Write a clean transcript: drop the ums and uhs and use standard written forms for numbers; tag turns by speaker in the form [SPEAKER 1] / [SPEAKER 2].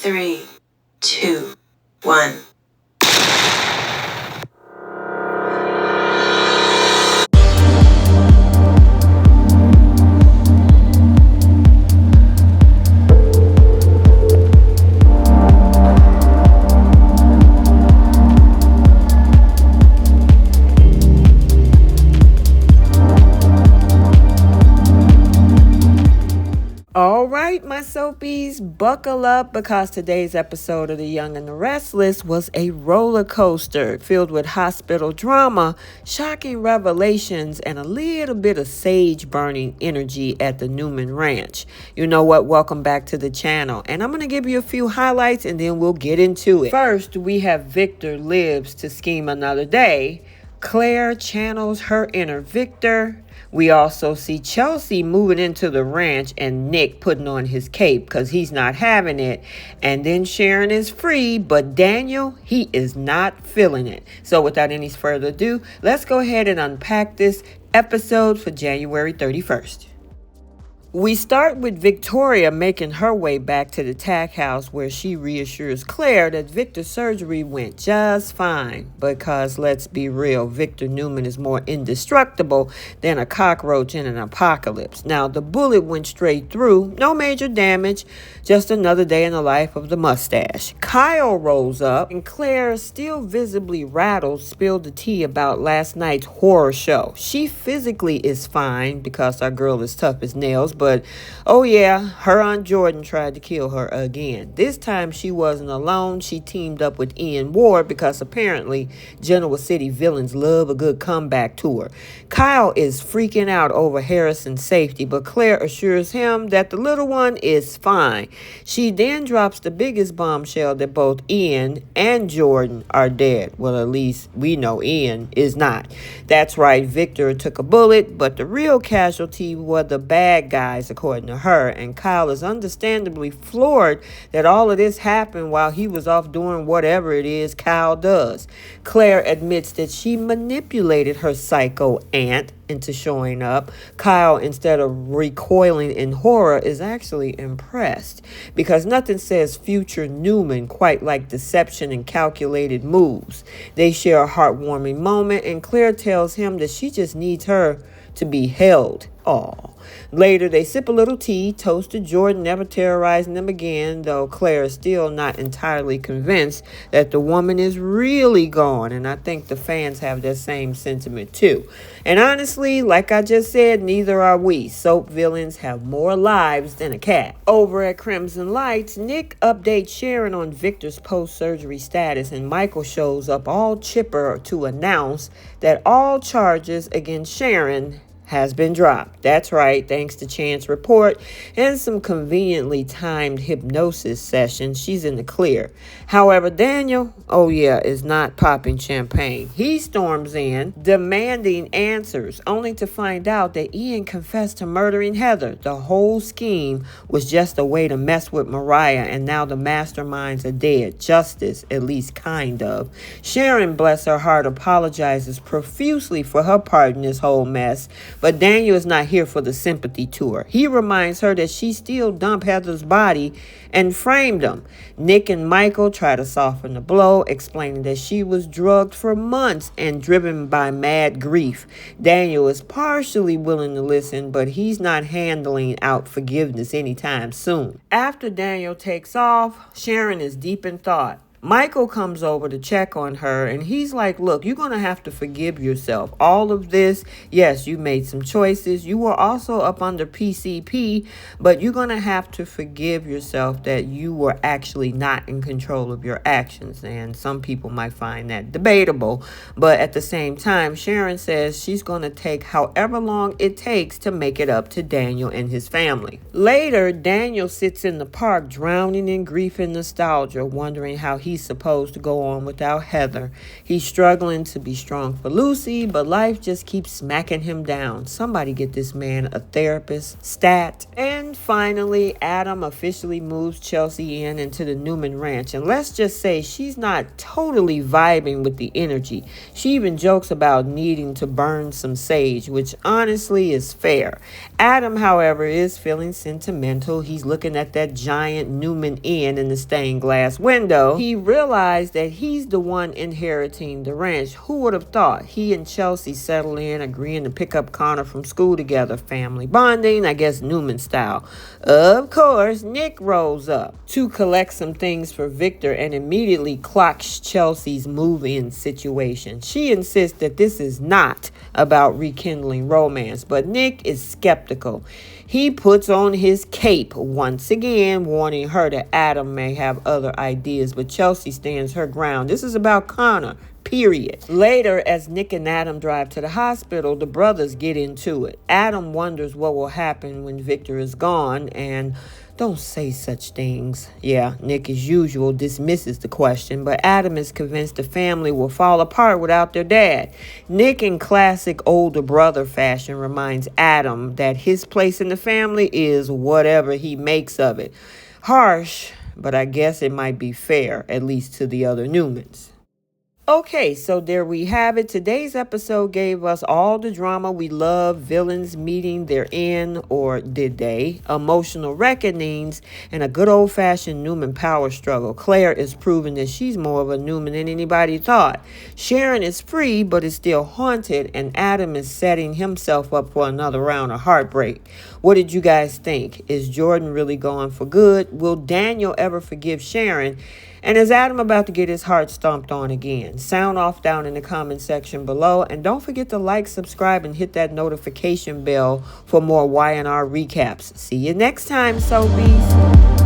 [SPEAKER 1] 3, 2, 1.
[SPEAKER 2] All right, my soapies, buckle up because today's episode of The Young and the Restless was a roller coaster filled with hospital drama, shocking revelations, and a little bit of sage burning energy at the Newman Ranch. You know what? Welcome back to the channel. And I'm going to give you a few highlights and then we'll get into it. First, we have Victor lives to scheme another day. Claire channels her inner Victor. We also see Chelsea moving into the ranch and Nick putting on his cape because he's not having it. And then Sharon is free, but Daniel, he is not feeling it. So without any further ado, let's go ahead and unpack this episode for January 31st. We start with Victoria making her way back to the tack house where she reassures Claire that Victor's surgery went just fine because, let's be real, Victor Newman is more indestructible than a cockroach in an apocalypse. Now, the bullet went straight through, no major damage, just another day in the life of the mustache. Kyle rolls up and Claire, still visibly rattled, spilled the tea about last night's horror show. She physically is fine because our girl is tough as nails, but oh yeah, her Aunt Jordan tried to kill her again. This time she wasn't alone. She teamed up with Ian Ward because apparently Genoa City villains love a good comeback tour. Kyle is freaking out over Harrison's safety, but Claire assures him that the little one is fine. She then drops the biggest bombshell that both Ian and Jordan are dead. Well, at least we know Ian is not. That's right, Victor took a bullet, but the real casualty were the bad guys, according to her, and Kyle is understandably floored that all of this happened while he was off doing whatever it is Kyle does. Claire admits that she manipulated her psycho aunt into showing up. Kyle, instead of recoiling in horror, is actually impressed because nothing says future Newman quite like deception and calculated moves. They share a heartwarming moment and Claire tells him that she just needs her to be held. Aw. Later, they sip a little tea, toast to Jordan never terrorizing them again, though Claire is still not entirely convinced that the woman is really gone, and I think the fans have that same sentiment too. And honestly, like I just said, neither are we. Soap villains have more lives than a cat. Over at Crimson Lights, Nick updates Sharon on Victor's post-surgery status, and Michael shows up all chipper to announce that all charges against Sharon has been dropped. That's right, thanks to Chan's report and some conveniently timed hypnosis sessions, she's in the clear. However, Daniel, oh yeah, is not popping champagne. He storms in, demanding answers, only to find out that Ian confessed to murdering Heather. The whole scheme was just a way to mess with Mariah, and now the masterminds are dead. Justice, at least kind of. Sharon, bless her heart, apologizes profusely for her part in this whole mess. But Daniel is not here for the sympathy tour. He reminds her that she still dumped Heather's body and framed him. Nick and Michael try to soften the blow, explaining that she was drugged for months and driven by mad grief. Daniel is partially willing to listen, but he's not handling out forgiveness anytime soon. After Daniel takes off, Sharon is deep in thought. Michael comes over to check on her and he's like, look, you're going to have to forgive yourself. All of this, yes, you made some choices. You were also up under PCP, but you're going to have to forgive yourself that you were actually not in control of your actions. And some people might find that debatable. But at the same time, Sharon says she's going to take however long it takes to make it up to Daniel and his family. Later, Daniel sits in the park drowning in grief and nostalgia, wondering how he he's supposed to go on without Heather. He's struggling to be strong for Lucy, but life just keeps smacking him down. Somebody get this man a therapist, stat. And finally, Adam officially moves Chelsea into the Newman Ranch. And let's just say she's not totally vibing with the energy. She even jokes about needing to burn some sage, which honestly is fair. Adam, however, is feeling sentimental. He's looking at that giant Newman Inn in the stained glass window. He realized that he's the one inheriting the ranch. Who would have thought? He and Chelsea settle in, agreeing to pick up Connor from school together. Family bonding, I guess Newman style. Of course, Nick rolls up to collect some things for Victor and immediately clocks Chelsea's move-in situation. She insists that this is not about rekindling romance, but Nick is skeptical. He puts on his cape once again, warning her that Adam may have other ideas, but Chelsea stands her ground. This is about Connor, period. Later, as Nick and Adam drive to the hospital, the brothers get into it. Adam wonders what will happen when Victor is gone, and don't say such things. Yeah, Nick, as usual, dismisses the question, but Adam is convinced the family will fall apart without their dad. Nick, in classic older brother fashion, reminds Adam that his place in the family is whatever he makes of it. Harsh, but I guess it might be fair, at least to the other Newmans. Okay, so there we have it. Today's episode gave us all the drama we love, villains meeting their end, or did they, emotional reckonings, and a good old-fashioned Newman power struggle. Claire is proving that she's more of a Newman than anybody thought. Sharon is free, but is still haunted, and Adam is setting himself up for another round of heartbreak. What did you guys think? Is Jordan really going for good? Will Daniel ever forgive Sharon? And is Adam about to get his heart stomped on again? Sound off down in the comment section below. And don't forget to like, subscribe, and hit that notification bell for more Y&R recaps. See you next time, Soapies.